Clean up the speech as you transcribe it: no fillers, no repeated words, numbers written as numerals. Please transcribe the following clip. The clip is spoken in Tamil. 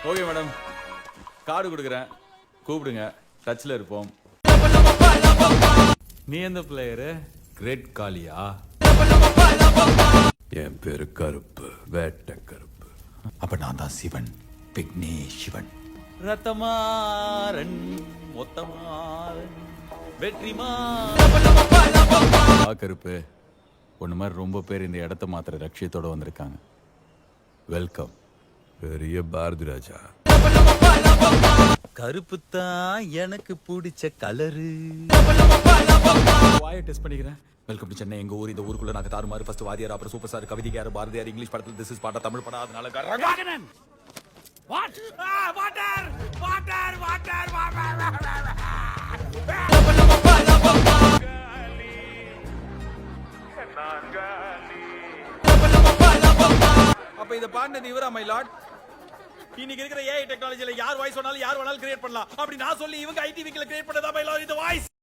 ஓகே மேடம், கார்டு கொடுக்குறேன், கூப்பிடுங்க, டச்ல இருப்போம். நீ எந்த பிளேயரு? கிரேட் காலியா? என் பேரு கருப்பு, வேட்டை கருப்பு. அப்ப நான் தான் சிவன், பிக்னே சிவன். ரத்தமாறன் மொத்தமாறன் வெற்றிமா. கருப்பு, ஒன்னு மாதிரி ரொம்ப பேர் இந்த இடத்த மாத்திர லட்சியத்தோட வந்திருக்காங்க. வெல்கம். பெரிய பாரதி ராஜா. கருப்பு தான் எனக்கு பிடிச்ச கலரு. வாயை டெஸ்ட் பண்ணிக்கிறேன். வெல்கம் டு சென்னை, எங்க ஊர். இந்த ஊருக்குள்ள நாங்க தாறுமாறு. ஃபர்ஸ்ட் வாதியார், அப்புறம் சூப்பர் ஸ்டார், கவிதைக்கார், பாரதியார். இங்கிலீஷ் படத்துல திஸ் இஸ் பாட்டா, தமிழ் படம். அதனால அப்ப இத பாடினது இவரா மை லார்ட்? இன்னைக்கு இருக்கிற ஏஐ டெக்னாலஜில யார் வாய்ஸ் சொன்னாலும் யார் வேணாலும் கிரியேட் பண்ணலாம். அப்படி நான் சொல்லி இவங்க ஐடி வீக்ல கிரியேட் பண்ணதா மை லார்ட் இந்த வாய்ஸ்?